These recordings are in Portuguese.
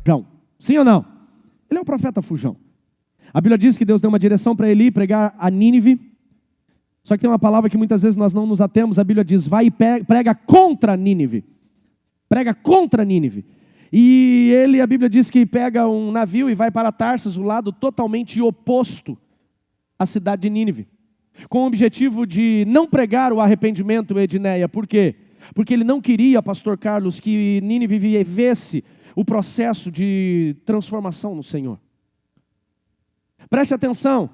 fujão. Sim ou não? Ele é o profeta fujão. A Bíblia diz que Deus deu uma direção para ele ir pregar a Nínive. Só que tem uma palavra que muitas vezes nós não nos atemos. A Bíblia diz, vai e prega contra Nínive. Prega contra Nínive. E ele, a Bíblia diz que pega um navio e vai para Tarsis, o lado totalmente oposto à cidade de Nínive. Com o objetivo de não pregar o arrependimento, Edneia. Por quê? Porque ele não queria, pastor Carlos, que Nínive vivesse o processo de transformação no Senhor. Preste atenção,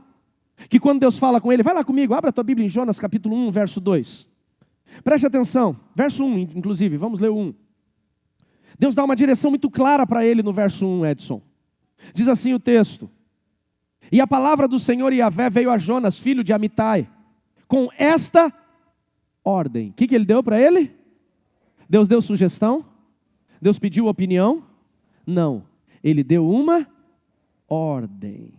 que quando Deus fala com ele, vai lá comigo, abra a tua Bíblia em Jonas capítulo 1, verso 2. Preste atenção, verso 1 inclusive, vamos ler o 1. Deus dá uma direção muito clara para ele no verso 1, Edson. Diz assim o texto: e a palavra do Senhor Yahvé veio a Jonas, filho de Amitai, com esta ordem. O que ele deu para ele? Deus deu sugestão? Deus pediu opinião? Não, ele deu uma ordem.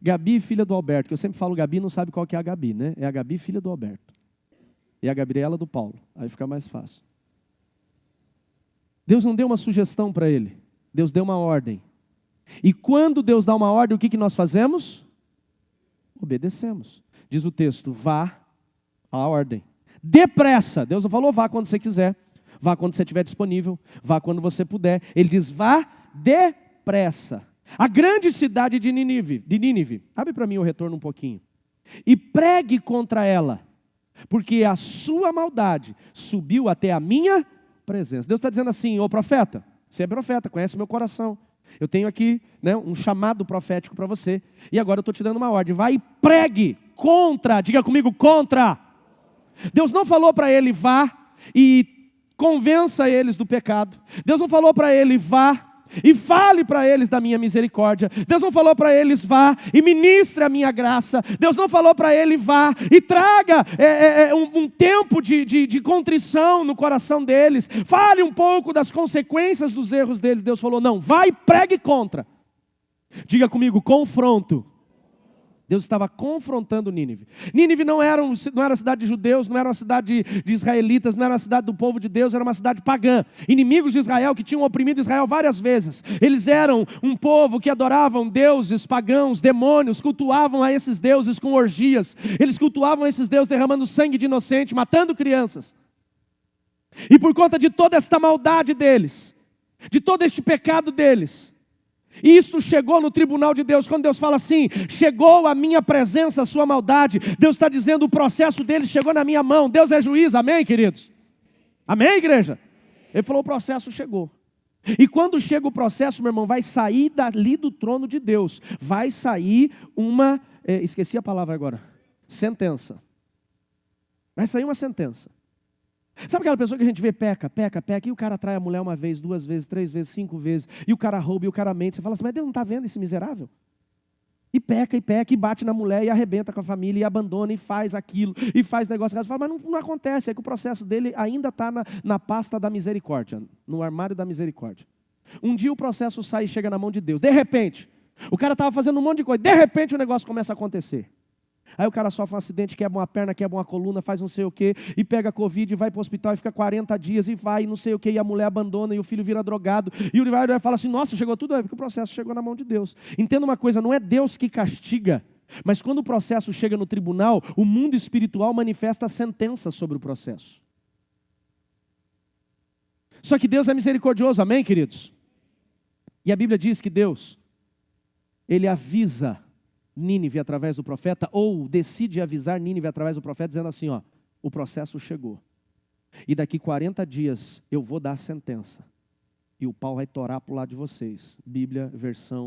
Gabi, filha do Alberto, que eu sempre falo Gabi, não sabe qual que é a Gabi, né? É a Gabi, filha do Alberto. E a Gabriela do Paulo, aí fica mais fácil. Deus não deu uma sugestão para ele, Deus deu uma ordem. E quando Deus dá uma ordem, o que nós fazemos? Obedecemos. Diz o texto, vá à ordem. Depressa. Deus não falou vá quando você quiser, vá quando você estiver disponível, vá quando você puder. Ele diz vá depressa. A grande cidade de Nínive, abre para mim o retorno um pouquinho. E pregue contra ela, porque a sua maldade subiu até a minha presença. Deus está dizendo assim, ô profeta, você é profeta, conhece meu coração. Eu tenho aqui, né, um chamado profético para você. E agora eu estou te dando uma ordem. Vai e pregue contra, diga comigo, contra. Deus não falou para ele, vá e convença eles do pecado. Deus não falou para ele, vá e fale para eles da minha misericórdia. Deus não falou para eles, vá e ministre a minha graça. Deus não falou para ele, vá e traga um tempo de contrição no coração deles. Fale um pouco das consequências dos erros deles. Deus falou, não, vai e pregue contra. Diga comigo, confronto. Deus estava confrontando Nínive. Nínive não era cidade de judeus, não era uma cidade de israelitas, não era uma cidade do povo de Deus, era uma cidade pagã. Inimigos de Israel que tinham oprimido Israel várias vezes. Eles eram um povo que adoravam deuses pagãos, demônios, cultuavam a esses deuses com orgias. Eles cultuavam esses deuses derramando sangue de inocente, matando crianças. E por conta de toda esta maldade deles, de todo este pecado deles, e isso chegou no tribunal de Deus. Quando Deus fala assim, chegou a minha presença, a sua maldade, Deus está dizendo, o processo deles chegou na minha mão. Deus é juiz, amém, queridos? Amém, igreja? Ele falou, o processo chegou. E quando chega o processo, meu irmão, vai sair dali do trono de Deus, vai sair uma, esqueci a palavra agora, sentença. Vai sair uma sentença. Sabe aquela pessoa que a gente vê peca, e o cara trai a mulher uma vez, 2 vezes, 3 vezes, 5 vezes, e o cara rouba, e o cara mente, você fala assim, mas Deus não está vendo esse miserável? E peca, e bate na mulher, e arrebenta com a família, e abandona, e faz aquilo, e faz negócio, você fala, mas não acontece, é que o processo dele ainda está na pasta da misericórdia, no armário da misericórdia. Um dia o processo sai e chega na mão de Deus, de repente, o cara estava fazendo um monte de coisa, de repente o negócio começa a acontecer. Aí o cara sofre um acidente, quebra uma perna, quebra uma coluna, faz não sei o quê, e pega Covid, e vai para o hospital, e fica 40 dias, e vai, e não sei o quê, e a mulher abandona, e o filho vira drogado, e o vai fala assim, nossa, chegou tudo, é porque o processo chegou na mão de Deus. Entenda uma coisa, não é Deus que castiga, mas quando o processo chega no tribunal, o mundo espiritual manifesta a sentença sobre o processo. Só que Deus é misericordioso, amém, queridos? E a Bíblia diz que Deus, Ele avisa Nínive através do profeta, ou decide avisar Nínive através do profeta, dizendo assim, ó, o processo chegou. E daqui 40 dias eu vou dar a sentença. E o pau vai torar para o lado de vocês. Bíblia,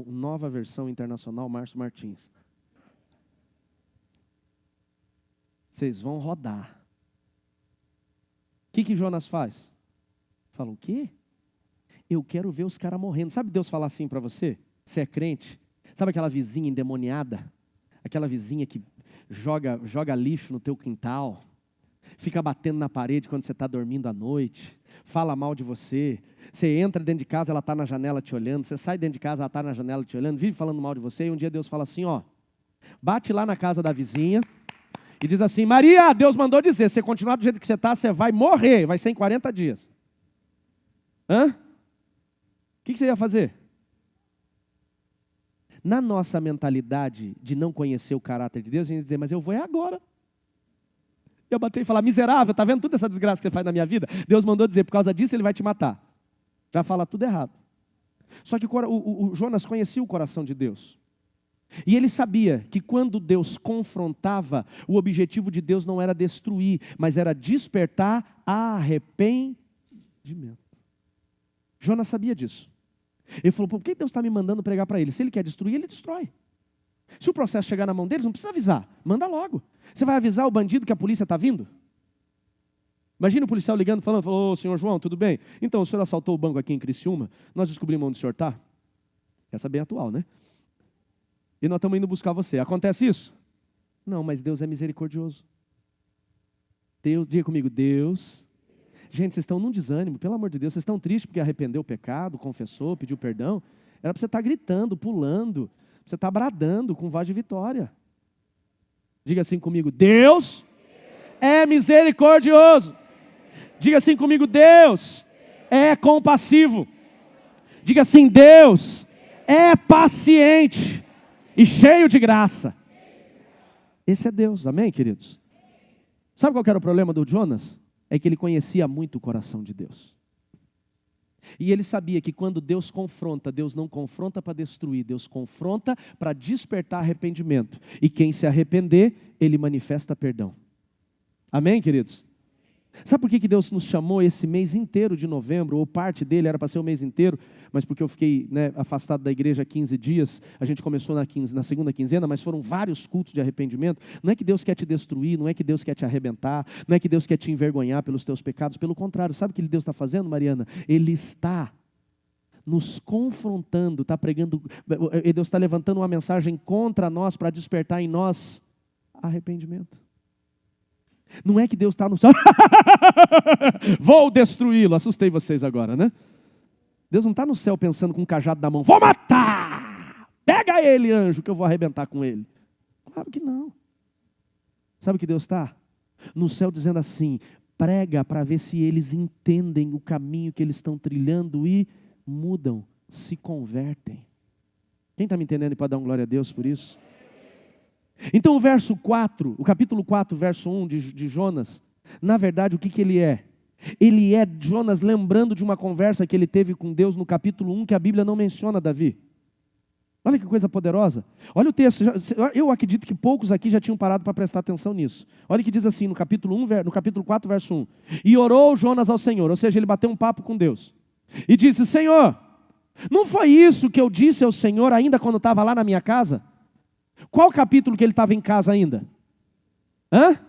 nova versão internacional, Márcio Martins. Vocês vão rodar. O que Jonas faz? Fala, o quê? Eu quero ver os caras morrendo. Sabe Deus falar assim para você? Você é crente? Sabe aquela vizinha endemoniada? Aquela vizinha que joga lixo no teu quintal, fica batendo na parede quando você está dormindo à noite, fala mal de você, você entra dentro de casa, ela está na janela te olhando, você sai dentro de casa, ela está na janela te olhando, vive falando mal de você, e um dia Deus fala assim, ó, bate lá na casa da vizinha e diz assim, Maria, Deus mandou dizer, se você continuar do jeito que você está, você vai morrer, vai ser em 40 dias. Hã? O que você ia fazer? Na nossa mentalidade de não conhecer o caráter de Deus, a gente ia dizer, mas eu vou agora. Eu bater e falar, miserável, está vendo toda essa desgraça que você faz na minha vida? Deus mandou dizer, por causa disso ele vai te matar. Já fala tudo errado. Só que o Jonas conhecia o coração de Deus. E ele sabia que quando Deus confrontava, o objetivo de Deus não era destruir, mas era despertar arrependimento. Jonas sabia disso. Ele falou, por que Deus está me mandando pregar para ele? Se ele quer destruir, ele destrói. Se o processo chegar na mão deles, não precisa avisar, manda logo. Você vai avisar o bandido que a polícia está vindo? Imagina o policial ligando, falando, ô senhor João, tudo bem? Então, o senhor assaltou o banco aqui em Criciúma, nós descobrimos onde o senhor está. Essa é bem atual, né? E nós estamos indo buscar você. Acontece isso? Não, mas Deus é misericordioso. Deus, diga comigo, Deus. Gente, vocês estão num desânimo, pelo amor de Deus, vocês estão tristes porque arrependeu o pecado, confessou, pediu perdão. Era para você estar gritando, pulando, você está bradando com voz de vitória. Diga assim comigo, Deus é misericordioso. Diga assim comigo, Deus é compassivo. Diga assim, Deus é paciente e cheio de graça. Esse é Deus, amém, queridos? Sabe qual que era o problema do Jonas? É que ele conhecia muito o coração de Deus. E ele sabia que quando Deus confronta, Deus não confronta para destruir, Deus confronta para despertar arrependimento. E quem se arrepender, ele manifesta perdão. Amém, queridos? Sabe por que Deus nos chamou esse mês inteiro de novembro, ou parte dele era para ser o mês inteiro, mas porque eu fiquei afastado da igreja 15 dias, a gente começou na segunda quinzena, mas foram vários cultos de arrependimento. Não é que Deus quer te destruir, não é que Deus quer te arrebentar, não é que Deus quer te envergonhar pelos teus pecados, pelo contrário, sabe o que Deus está fazendo, Mariana? Ele está nos confrontando, está pregando, Deus está levantando uma mensagem contra nós, para despertar em nós arrependimento. Não é que Deus está no céu, vou destruí-lo, assustei vocês agora, né? Deus não está no céu pensando com um cajado na mão, vou matar, pega ele, anjo, que eu vou arrebentar com ele. Claro que não. Sabe o que Deus está? No céu dizendo assim, prega para ver se eles entendem o caminho que eles estão trilhando e mudam, se convertem. Quem está me entendendo e pode dar uma glória a Deus por isso? Então o verso 4, o capítulo 4, verso 1 de Jonas, na verdade o que ele é? Ele é Jonas lembrando de uma conversa que ele teve com Deus no capítulo 1, que a Bíblia não menciona Davi. Olha que coisa poderosa. Olha o texto, eu acredito que poucos aqui já tinham parado para prestar atenção nisso. Olha o que diz assim no capítulo 4, verso 1. E orou Jonas ao Senhor, ou seja, ele bateu um papo com Deus. E disse, Senhor, não foi isso que eu disse ao Senhor ainda quando estava lá na minha casa? Qual capítulo que ele estava em casa ainda? Hã?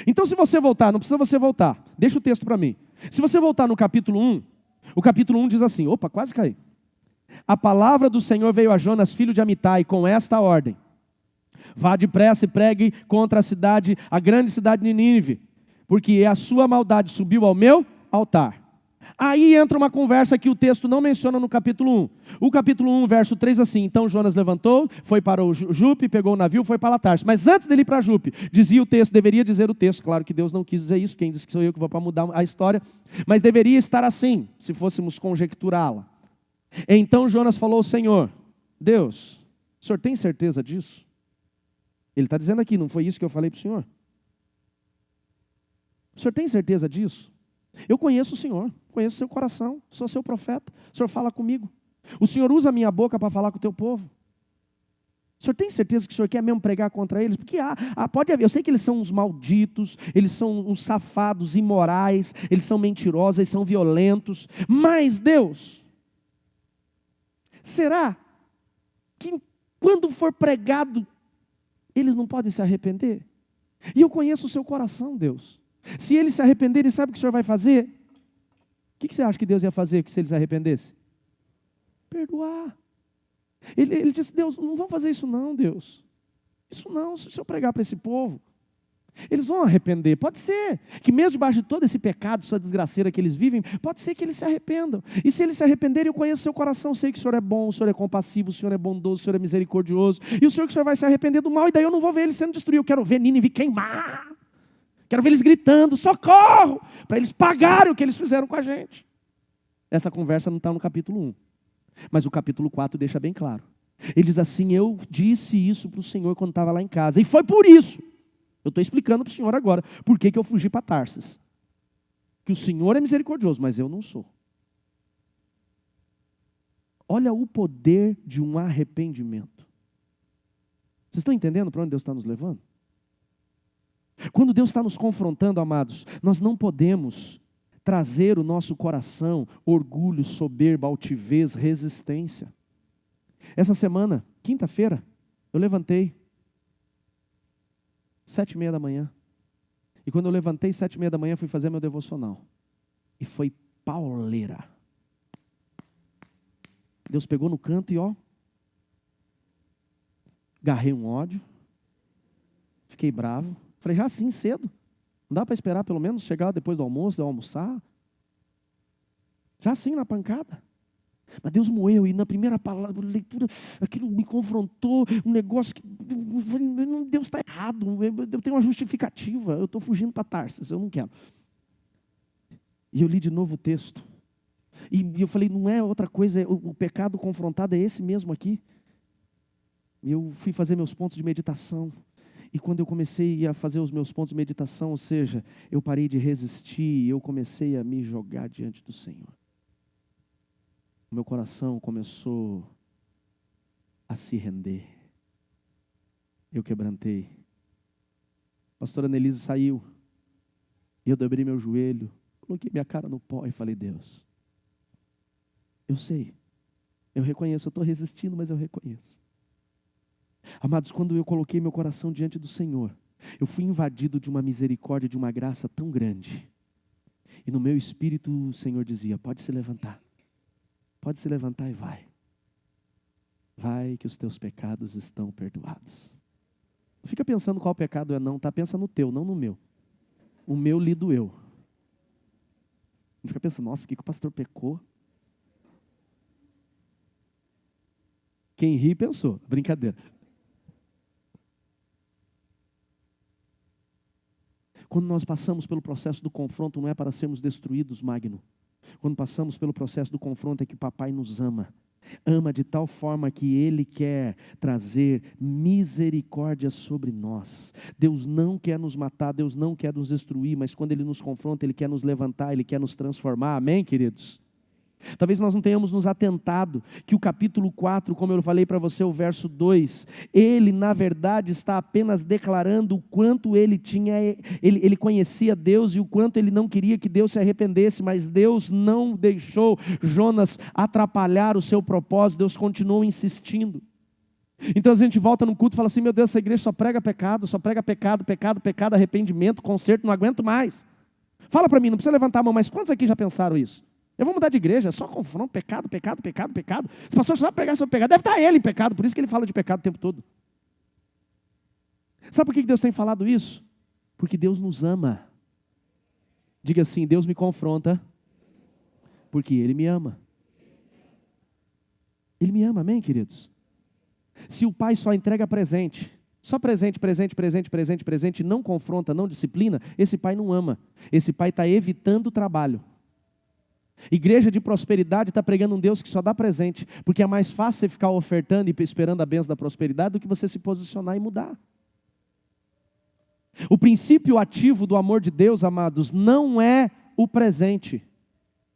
Então se você voltar, não precisa você voltar, deixa o texto para mim. Se você voltar no capítulo 1, o capítulo 1 diz assim, opa, quase caí. A palavra do Senhor veio a Jonas, filho de Amitai, com esta ordem. Vá depressa e pregue contra a cidade, a grande cidade de Nínive, porque a sua maldade subiu ao meu altar. Aí entra uma conversa que o texto não menciona no capítulo 1. O capítulo 1, verso 3, assim, então Jonas levantou, foi para o Jope, pegou o navio, foi para Tarsis. Mas antes dele ir para Jope, dizia o texto, deveria dizer o texto, claro que Deus não quis dizer isso, quem disse que sou eu que vou para mudar a história, mas deveria estar assim, se fôssemos conjecturá-la. Então Jonas falou ao Senhor, Deus, o senhor tem certeza disso? Ele está dizendo aqui, não foi isso que eu falei para o senhor? O senhor tem certeza disso? Eu conheço o Senhor, conheço o seu coração, sou seu profeta, o Senhor fala comigo. O Senhor usa a minha boca para falar com o teu povo. O Senhor tem certeza que o Senhor quer mesmo pregar contra eles? Porque pode haver, eu sei que eles são uns malditos, eles são uns safados, imorais, eles são mentirosos, eles são violentos. Mas Deus, será que quando for pregado, eles não podem se arrepender? E eu conheço o seu coração, Deus. Se eles se arrependerem, sabe o que o Senhor vai fazer? O que você acha que Deus ia fazer se eles se arrependessem? Perdoar. Ele disse, Deus, não vamos fazer isso não, Deus. Isso não, se o Senhor pregar para esse povo, eles vão arrepender. Pode ser que mesmo debaixo de todo esse pecado, essa desgraceira que eles vivem, pode ser que eles se arrependam. E se eles se arrependerem, eu conheço o seu coração, sei que o Senhor é bom, o Senhor é compassivo, o Senhor é bondoso, o Senhor é misericordioso. E o Senhor que o Senhor vai se arrepender do mal, e daí eu não vou ver eles sendo destruídos. Eu quero ver Nínive queimar. Quero ver eles gritando, socorro, para eles pagarem o que eles fizeram com a gente. Essa conversa não está no capítulo 1. Mas o capítulo 4 deixa bem claro. Ele diz assim, eu disse isso para o Senhor quando estava lá em casa. E foi por isso. Eu estou explicando para o Senhor agora. Por que eu fugi para Tarsis. Que o Senhor é misericordioso, mas eu não sou. Olha o poder de um arrependimento. Vocês estão entendendo para onde Deus está nos levando? Quando Deus está nos confrontando, amados, nós não podemos trazer o nosso coração, orgulho, soberba, altivez, resistência. Essa semana, quinta-feira, eu levantei 7h30 da manhã. E quando eu levantei 7h30 da manhã, fui fazer meu devocional. E foi pauleira. Deus pegou no canto e agarrei um ódio. Fiquei bravo. Falei, já assim cedo? Não dá para esperar pelo menos chegar depois do almoço, eu almoçar? Já assim na pancada. Mas Deus moeu, e na primeira palavra, leitura, aquilo me confrontou, um negócio que, Deus está errado, eu tenho uma justificativa, eu estou fugindo para Tarsis, eu não quero. E eu li de novo o texto, e eu falei, não é outra coisa, o pecado confrontado é esse mesmo aqui. E eu fui fazer meus pontos de meditação, e quando eu comecei a fazer os meus pontos de meditação, ou seja, eu parei de resistir, e eu comecei a me jogar diante do Senhor. O meu coração começou a se render. Eu quebrantei. A pastora Nelise saiu. E eu dobrei meu joelho. Coloquei minha cara no pó e falei, Deus, eu sei. Eu reconheço, eu estou resistindo, mas eu reconheço. Amados, quando eu coloquei meu coração diante do Senhor, eu fui invadido de uma misericórdia, de uma graça tão grande. E no meu espírito o Senhor dizia, pode se levantar. Pode se levantar e vai. Vai que os teus pecados estão perdoados. Não fica pensando qual pecado é não, tá? Pensa no teu, não no meu. O meu lhe doeu. Não fica pensando, nossa, o que o pastor pecou? Quem ri pensou, brincadeira. Quando nós passamos pelo processo do confronto, não é para sermos destruídos, Magno. Quando passamos pelo processo do confronto é que o papai nos ama. Ama de tal forma que Ele quer trazer misericórdia sobre nós. Deus não quer nos matar, Deus não quer nos destruir, mas quando Ele nos confronta, Ele quer nos levantar, Ele quer nos transformar. Amém, queridos? Talvez nós não tenhamos nos atentado que o capítulo 4, como eu falei para você, o verso 2, ele na verdade está apenas declarando o quanto ele conhecia Deus e o quanto ele não queria que Deus se arrependesse, mas Deus não deixou Jonas atrapalhar o seu propósito, Deus continuou insistindo. Então a gente volta no culto e fala assim, meu Deus, essa igreja só prega pecado, arrependimento, conserto, não aguento mais. Fala para mim, não precisa levantar a mão, mas quantos aqui já pensaram isso? Eu vou mudar de igreja, é só confronto, pecado. Se o pastor só pregar sobre pecado, deve estar ele em pecado, por isso que ele fala de pecado o tempo todo. Sabe por que Deus tem falado isso? Porque Deus nos ama. Diga assim, Deus me confronta, porque Ele me ama. Ele me ama, amém, queridos? Se o pai só entrega presente, só presente, não confronta, não disciplina, esse pai não ama. Esse pai está evitando o trabalho. Igreja de prosperidade está pregando um Deus que só dá presente, porque é mais fácil você ficar ofertando e esperando a bênção da prosperidade do que você se posicionar e mudar. O princípio ativo do amor de Deus, amados, não é o presente.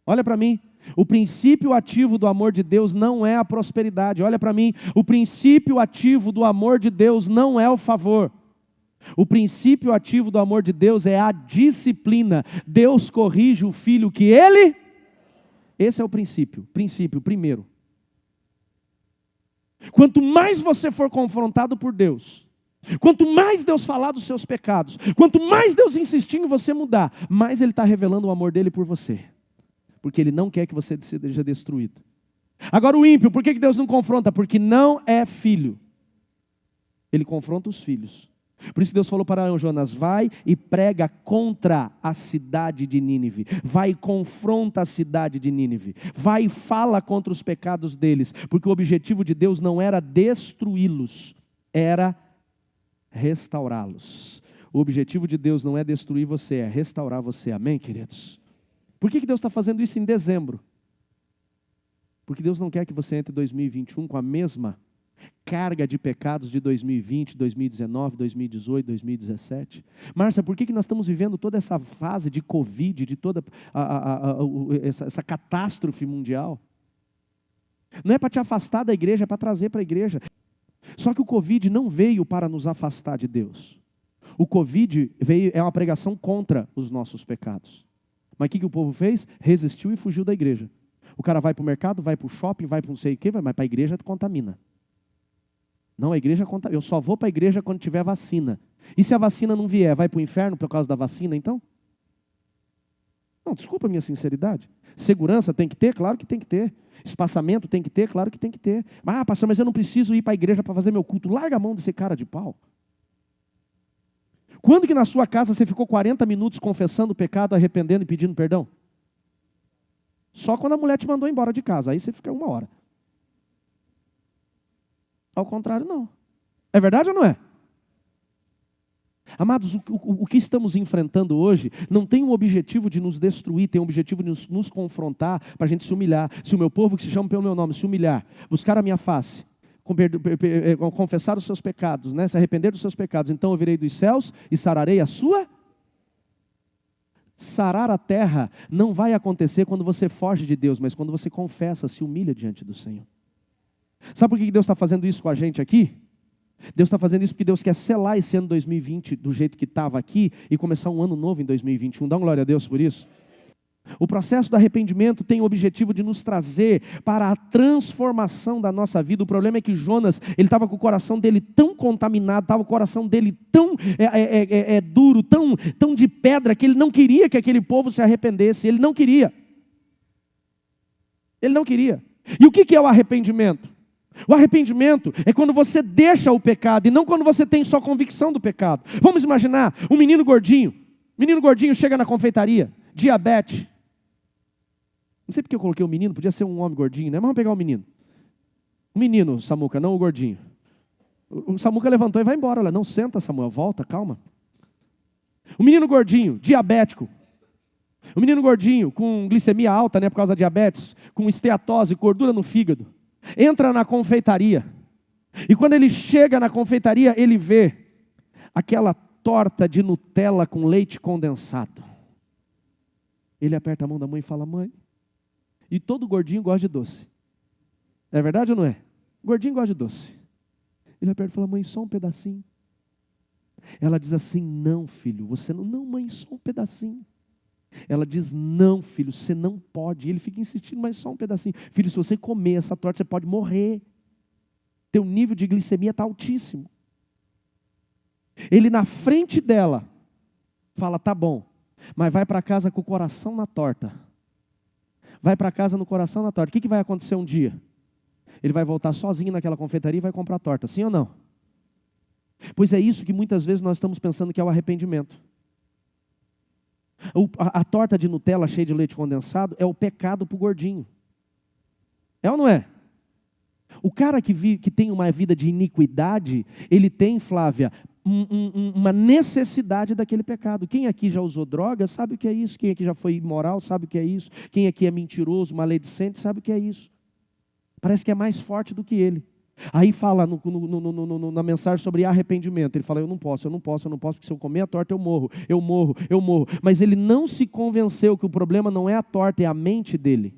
Olha para mim, o princípio ativo do amor de Deus não é a prosperidade. Olha para mim, o princípio ativo do amor de Deus não é o favor. O princípio ativo do amor de Deus é a disciplina. Deus corrige o filho que Ele... Esse é o princípio primeiro. Quanto mais você for confrontado por Deus, quanto mais Deus falar dos seus pecados, quanto mais Deus insistir em você mudar, mais Ele está revelando o amor dEle por você. Porque Ele não quer que você seja destruído. Agora o ímpio, por que Deus não confronta? Porque não é filho. Ele confronta os filhos. Por isso Deus falou para Jonas, vai e prega contra a cidade de Nínive. Vai e confronta a cidade de Nínive. Vai e fala contra os pecados deles. Porque o objetivo de Deus não era destruí-los, era restaurá-los. O objetivo de Deus não é destruir você, é restaurar você. Amém, queridos? Por que Deus está fazendo isso em dezembro? Porque Deus não quer que você entre em 2021 com a mesma carga de pecados de 2020, 2019, 2018, 2017. Márcia, por que nós estamos vivendo toda essa fase de Covid, de toda essa catástrofe mundial? Não é para te afastar da igreja, é para trazer para a igreja. Só que o Covid não veio para nos afastar de Deus. O Covid é uma pregação contra os nossos pecados. Mas o que o povo fez? Resistiu e fugiu da igreja. O cara vai para o mercado, vai para o shopping, vai para não sei o quê, mas para a igreja contamina. Não, a igreja contamina. Eu só vou para a igreja quando tiver vacina. E se a vacina não vier, vai para o inferno por causa da vacina, então? Não, desculpa a minha sinceridade. Segurança tem que ter? Claro que tem que ter. Espaçamento tem que ter? Claro que tem que ter. Ah, pastor, mas eu não preciso ir para a igreja para fazer meu culto. Larga a mão desse cara de pau. Quando que na sua casa você ficou 40 minutos confessando o pecado, arrependendo e pedindo perdão? Só quando a mulher te mandou embora de casa. Aí você fica 1 hora. Ao contrário, não. É verdade ou não é? Amados, o que estamos enfrentando hoje não tem um objetivo de nos destruir, tem um objetivo de nos confrontar, para a gente se humilhar. Se o meu povo, que se chama pelo meu nome, se humilhar, buscar a minha face, confessar os seus pecados, né? Se arrepender dos seus pecados, então eu virei dos céus e sararei a sua. Sarar a terra não vai acontecer quando você foge de Deus, mas quando você confessa, se humilha diante do Senhor. Sabe por que Deus está fazendo isso com a gente aqui? Deus está fazendo isso porque Deus quer selar esse ano 2020 do jeito que estava aqui e começar um ano novo em 2021. Dá uma glória a Deus por isso. O processo do arrependimento tem o objetivo de nos trazer para a transformação da nossa vida. O problema é que Jonas, ele estava com o coração dele tão contaminado, estava com o coração dele tão duro, tão de pedra, que ele não queria que aquele povo se arrependesse. Ele não queria. Ele não queria. E o que é o arrependimento? O arrependimento é quando você deixa o pecado e não quando você tem só convicção do pecado. Vamos imaginar um menino gordinho. Menino gordinho chega na confeitaria, diabetes. Não sei porque eu coloquei o menino, podia ser um homem gordinho, né? Mas vamos pegar o menino. O menino, Samuca, não o gordinho. O Samuca levantou e vai embora. Ela, não, senta, Samuel, volta, calma. O menino gordinho, diabético. O menino gordinho com glicemia alta, né, por causa da diabetes, com esteatose, gordura no fígado. Entra na confeitaria. E quando ele chega na confeitaria, ele vê aquela torta de Nutella com leite condensado. Ele aperta a mão da mãe e fala, mãe. E todo gordinho gosta de doce. É verdade ou não é? Gordinho gosta de doce. Ele aperta e fala, mãe, só um pedacinho. Ela diz assim, não, filho, você não. Não, mãe, só um pedacinho. Ela diz, não, filho, você não pode. E ele fica insistindo, mas só um pedacinho. Filho, se você comer essa torta, você pode morrer. Teu nível de glicemia está altíssimo. Ele na frente dela, fala, tá bom, mas vai para casa com o coração na torta. Vai para casa no coração na torta. O que vai acontecer um dia? Ele vai voltar sozinho naquela confeitaria e vai comprar torta, sim ou não? Pois é isso que muitas vezes nós estamos pensando que é o arrependimento. A torta de Nutella cheia de leite condensado é o pecado para o gordinho. É ou não é? O cara que tem uma vida de iniquidade, ele tem, Flávia, uma necessidade daquele pecado. Quem aqui já usou droga sabe o que é isso. Quem aqui já foi imoral sabe o que é isso. Quem aqui é mentiroso, maledicente, sabe o que é isso. Parece que é mais forte do que ele. Aí fala na mensagem sobre arrependimento. Ele fala, eu não posso, porque se eu comer a torta eu morro. Mas ele não se convenceu que o problema não é a torta, é a mente dele.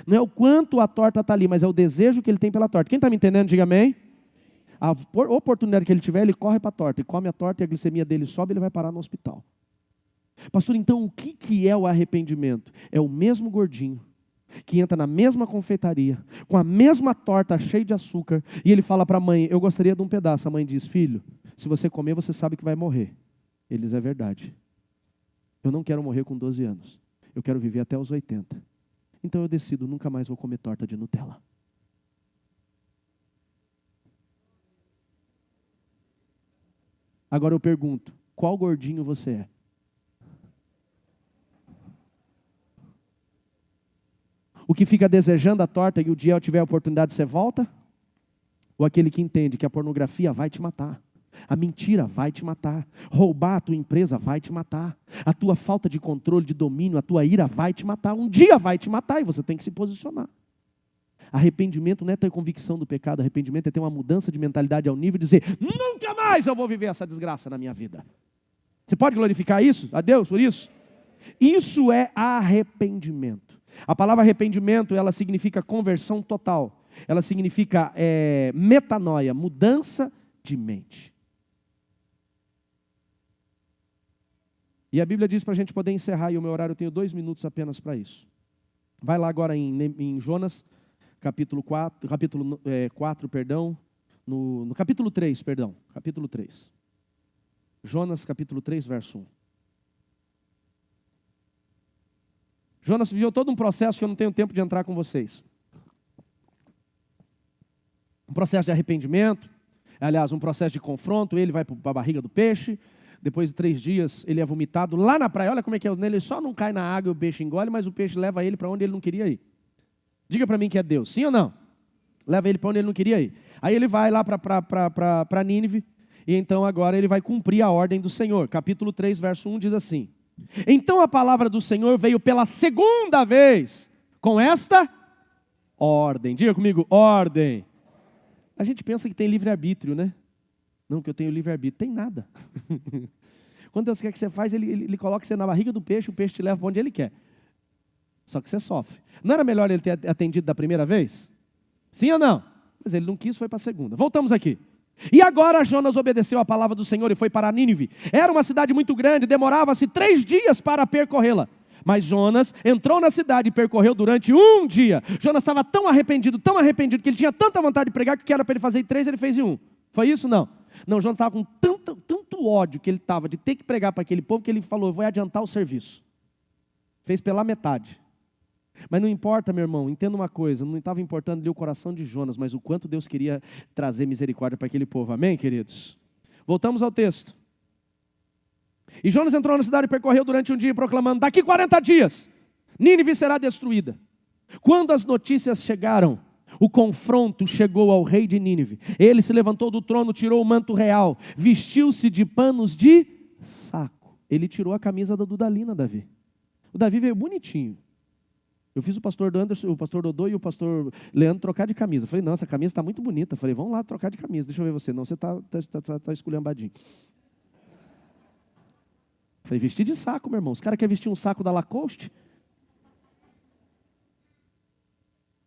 Não é o quanto a torta está ali, mas é o desejo que ele tem pela torta. Quem está me entendendo, diga amém. A oportunidade que ele tiver, ele corre para a torta. E come a torta e a glicemia dele sobe, ele vai parar no hospital. Pastor, então o que é o arrependimento? É o mesmo gordinho que entra na mesma confeitaria, com a mesma torta cheia de açúcar, e ele fala para a mãe, eu gostaria de um pedaço. A mãe diz, filho, se você comer, você sabe que vai morrer. Ele diz, é verdade. Eu não quero morrer com 12 anos. Eu quero viver até os 80. Então eu decido, nunca mais vou comer torta de Nutella. Agora eu pergunto, qual gordinho você é? O que fica desejando a torta e o dia tiver a oportunidade, você volta? Ou aquele que entende que a pornografia vai te matar? A mentira vai te matar. Roubar a tua empresa vai te matar. A tua falta de controle, de domínio, a tua ira vai te matar. Um dia vai te matar e você tem que se posicionar. Arrependimento não é ter convicção do pecado. Arrependimento é ter uma mudança de mentalidade ao nível de dizer: nunca mais eu vou viver essa desgraça na minha vida. Você pode glorificar isso? A Deus por isso? Isso é arrependimento. A palavra arrependimento, ela significa conversão total. Ela significa metanoia, mudança de mente. E a Bíblia diz para a gente poder encerrar, e o meu horário eu tenho 2 minutos apenas para isso. Vai lá agora em Jonas, capítulo 4, no capítulo 3, capítulo 3. Jonas, capítulo 3, verso 1. Jonas viveu todo um processo que eu não tenho tempo de entrar com vocês. Um processo de arrependimento, aliás, um processo de confronto. Ele vai para a barriga do peixe, depois de 3 dias ele é vomitado lá na praia. Olha como é que é, ele só não cai na água e o peixe engole, mas o peixe leva ele para onde ele não queria ir. Diga para mim que é Deus, sim ou não? Leva ele para onde ele não queria ir. Aí ele vai lá para Nínive, e então agora ele vai cumprir a ordem do Senhor. Capítulo 3, verso 1 diz assim: então a palavra do Senhor veio pela 2ª vez, com esta ordem. Diga comigo, ordem. A gente pensa que tem livre-arbítrio, né? Não, que eu tenho livre-arbítrio. Tem nada. Quando Deus quer que você faz, ele coloca você na barriga do peixe, o peixe te leva para onde ele quer. Só que você sofre. Não era melhor ele ter atendido da primeira vez? Sim ou não? Mas ele não quis, foi para a segunda. Voltamos aqui. E agora Jonas obedeceu a palavra do Senhor e foi para Nínive. Era uma cidade muito grande, demorava-se 3 dias para percorrê-la. Mas Jonas entrou na cidade e percorreu durante 1 dia. Jonas estava tão arrependido, que ele tinha tanta vontade de pregar, que o que era para ele fazer em 3, ele fez em 1. Foi isso? Não. Não, Jonas estava com tanto ódio que ele estava de ter que pregar para aquele povo, que ele falou: eu vou adiantar o serviço. Fez pela metade. Mas não importa, meu irmão, entenda uma coisa, não estava importando ali o coração de Jonas, mas o quanto Deus queria trazer misericórdia para aquele povo. Amém, queridos? Voltamos ao texto. E Jonas entrou na cidade e percorreu durante 1 dia, proclamando: daqui 40 dias, Nínive será destruída. Quando as notícias chegaram, o confronto chegou ao rei de Nínive. Ele se levantou do trono, tirou o manto real, vestiu-se de panos de saco. Ele tirou a camisa da Dudalina, Davi. O Davi veio bonitinho. Eu fiz o pastor Anderson, o pastor Dodô e o pastor Leandro trocar de camisa. Eu falei: não, essa camisa está muito bonita. Eu falei: vamos lá trocar de camisa, deixa eu ver você. Não, você está esculhambadinho. Eu falei: vestir de saco, meu irmão. Os caras querem vestir um saco da Lacoste?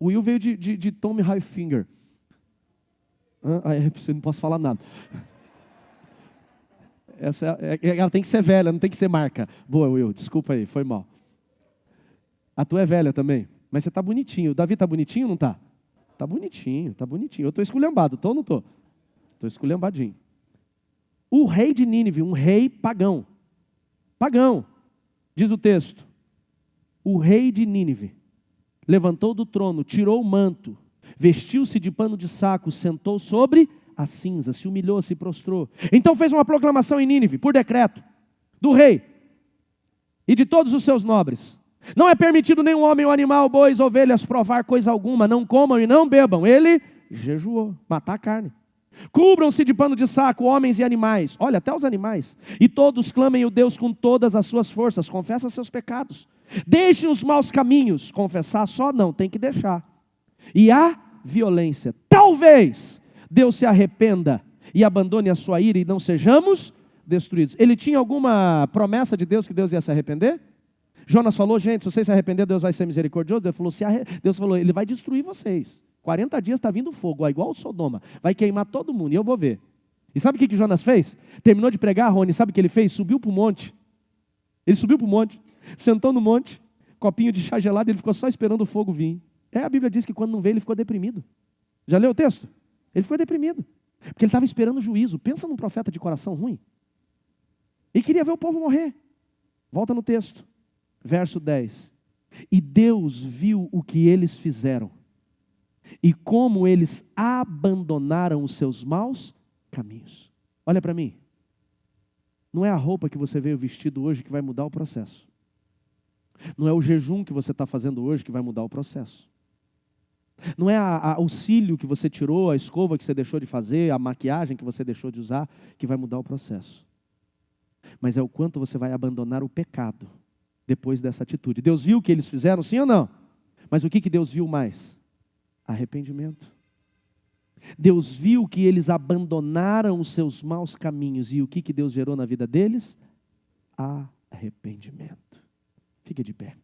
O Will veio de Tommy Hilfiger. Eu não posso falar nada. Ela tem que ser velha, não tem que ser marca. Boa, Will, desculpa aí, foi mal. A tua é velha também, mas você está bonitinho. O Davi está bonitinho ou não está? Está bonitinho, está bonitinho. Eu estou esculhambado, estou ou não estou? Estou esculhambadinho. O rei de Nínive, um rei pagão. Pagão, diz o texto. O rei de Nínive levantou do trono, tirou o manto, vestiu-se de pano de saco, sentou sobre a cinza, se humilhou, se prostrou. Então fez uma proclamação em Nínive, por decreto, do rei e de todos os seus nobres: não é permitido nenhum homem ou animal, bois, ovelhas, provar coisa alguma, não comam e não bebam. Ele jejuou, matar a carne. Cubram-se de pano de saco, homens e animais, olha, até os animais, e todos clamem o Deus com todas as suas forças, confessa seus pecados, deixem os maus caminhos. Confessar só não, tem que deixar. E a violência, talvez Deus se arrependa e abandone a sua ira e não sejamos destruídos. Ele tinha alguma promessa de Deus que Deus ia se arrepender? Jonas falou: gente, se vocês se arrepender, Deus vai ser misericordioso. Deus falou: ele vai destruir vocês. 40 dias está vindo fogo, igual o Sodoma. Vai queimar todo mundo, e eu vou ver. E sabe o que Jonas fez? Terminou de pregar, Rony, sabe o que ele fez? Subiu para o monte. Ele subiu para o monte, sentou no monte, copinho de chá gelado, ele ficou só esperando o fogo vir. A Bíblia diz que quando não veio, ele ficou deprimido. Já leu o texto? Ele ficou deprimido, porque ele estava esperando o juízo. Pensa num profeta de coração ruim. Ele queria ver o povo morrer. Volta no texto, verso 10. E Deus viu o que eles fizeram, e como eles abandonaram os seus maus caminhos. Olha para mim. Não é a roupa que você veio vestido hoje que vai mudar o processo. Não é o jejum que você está fazendo hoje que vai mudar o processo. Não é o cílio que você tirou, a escova que você deixou de fazer, a maquiagem que você deixou de usar, que vai mudar o processo. Mas é o quanto você vai abandonar o pecado depois dessa atitude. Deus viu o que eles fizeram, sim ou não? Mas o que Deus viu mais? Arrependimento. Deus viu que eles abandonaram os seus maus caminhos. E o que Deus gerou na vida deles? Arrependimento. Fique de pé.